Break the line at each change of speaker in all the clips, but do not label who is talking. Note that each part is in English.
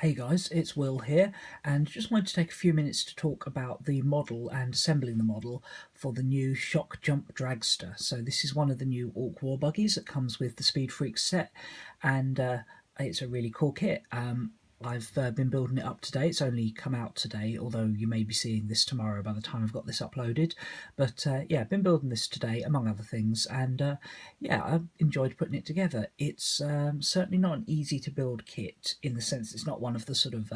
Hey guys, it's Will here, and just wanted to take a few minutes to talk about the model and assembling the model for the new Shokkjump Dragsta. So this is one of the new Orc War buggies that comes with the Speed Freaks set, and it's a really cool kit. I've been building it up today. It's only come out today, although you may be seeing this tomorrow by the time I've got this uploaded. But yeah, I've been building this today, among other things, and yeah, I've enjoyed putting it together. It's certainly not an easy to build kit, in the sense it's not one of the sort of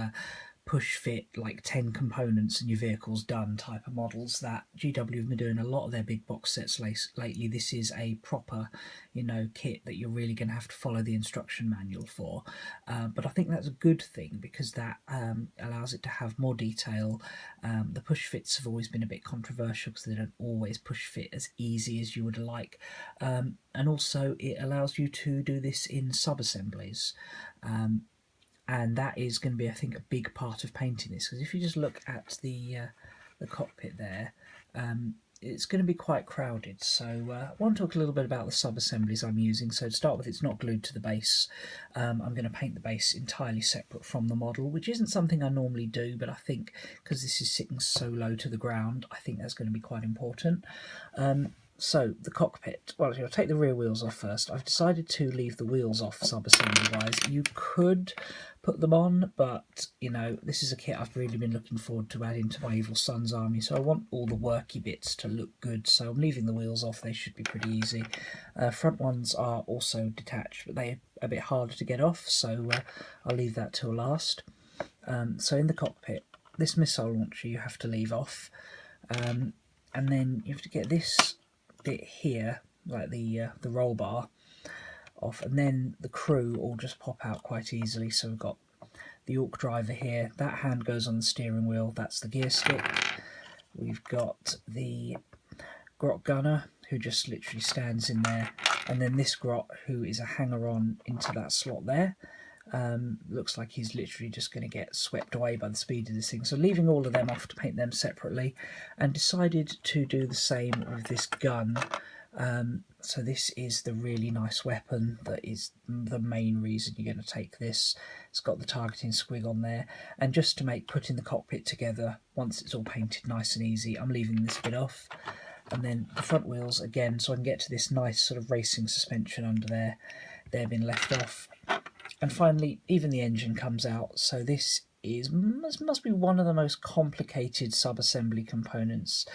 push fit like 10 components and your vehicle's done type of models that GW have been doing a lot of their big box sets lately. This is a proper, kit that you're really going to have to follow the instruction manual for. But I think that's a good thing, because that allows it to have more detail. The push fits have always been a bit controversial because they don't always push fit as easy as you would like. And also it allows you to do this in sub-assemblies. And that is going to be, I think, a big part of painting this, because if you just look at the cockpit there, it's going to be quite crowded. So I want to talk a little bit about the sub-assemblies I'm using. So to start with, it's not glued to the base. I'm going to paint the base entirely separate from the model, which isn't something I normally do, but I think because this is sitting so low to the ground, I think that's going to be quite important. So the cockpit, well, I'll take the rear wheels off first. I've decided to leave the wheels off sub-assembly wise. You could put them on, but this is a kit I've really been looking forward to adding to my Evil Sun's army, so I want all the worky bits to look good, so I'm leaving the wheels off. They should be pretty easy. Front ones are also detached, but they're a bit harder to get off, so I'll leave that till last. So in the cockpit, this missile launcher you have to leave off, and then you have to get this bit here, like the roll bar, off, and then the crew all just pop out quite easily. So we've got the Orc driver here, that hand goes on the steering wheel, that's the gear stick. We've got the grot gunner, who just literally stands in there, and then this grot, who is a hanger-on into that slot there. Looks like he's literally just going to get swept away by the speed of this thing. So leaving all of them off to paint them separately, and decided to do the same with this gun. So this is the really nice weapon that is the main reason you're going to take this. It's got the targeting squig on there, and just to make putting the cockpit together, once it's all painted nice and easy, I'm leaving this bit off. And then the front wheels, again, so I can get to this nice sort of racing suspension under there, they've been left off. And finally, even the engine comes out, so this must be one of the most complicated sub-assembly components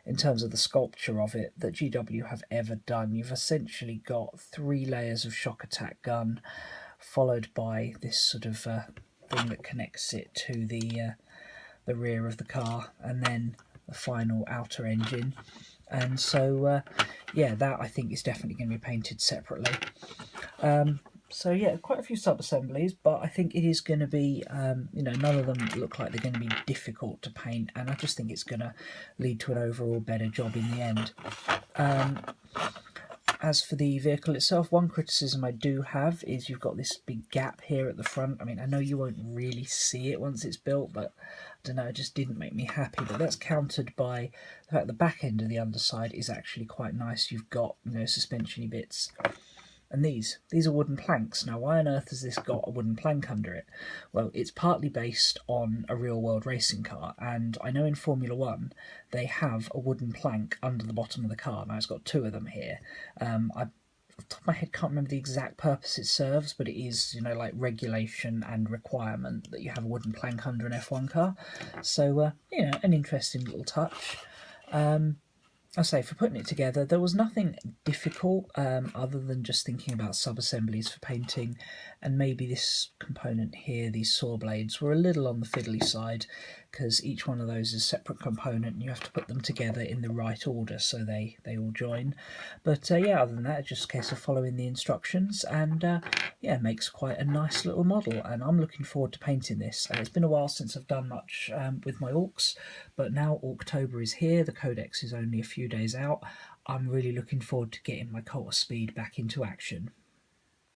in terms of the sculpture of it that GW have ever done. You've essentially got 3 layers of shock attack gun, followed by this sort of thing that connects it to the rear of the car, and then the final outer engine. And so yeah, that I think is definitely going to be painted separately. So yeah, quite a few sub-assemblies, but I think it is going to be, none of them look like they're going to be difficult to paint, and I just think it's going to lead to an overall better job in the end. As for the vehicle itself, one criticism I do have is you've got this big gap here at the front. I mean, I know you won't really see it once it's built, but I don't know, it just didn't make me happy. But that's countered by the fact the back end of the underside is actually quite nice. You've got, suspension-y bits. And these are wooden planks. Now, why on earth has this got a wooden plank under it? Well, it's partly based on a real-world racing car, and I know in Formula 1 they have a wooden plank under the bottom of the car. Now, it's got 2 of them here. I, off the top of my head, can't remember the exact purpose it serves, but it is, like regulation and requirement that you have a wooden plank under an F1 car. So, an interesting little touch. I say, for putting it together, there was nothing difficult other than just thinking about sub-assemblies for painting, and maybe this component here, these saw blades, were a little on the fiddly side, because each one of those is a separate component and you have to put them together in the right order so they all join. But yeah, other than that, it's just a case of following the instructions, and yeah, it makes quite a nice little model, and I'm looking forward to painting this. It's been a while since I've done much with my Orcs, but now October is here, the Codex is only a few days out. I'm really looking forward to getting my Cult of Speed back into action.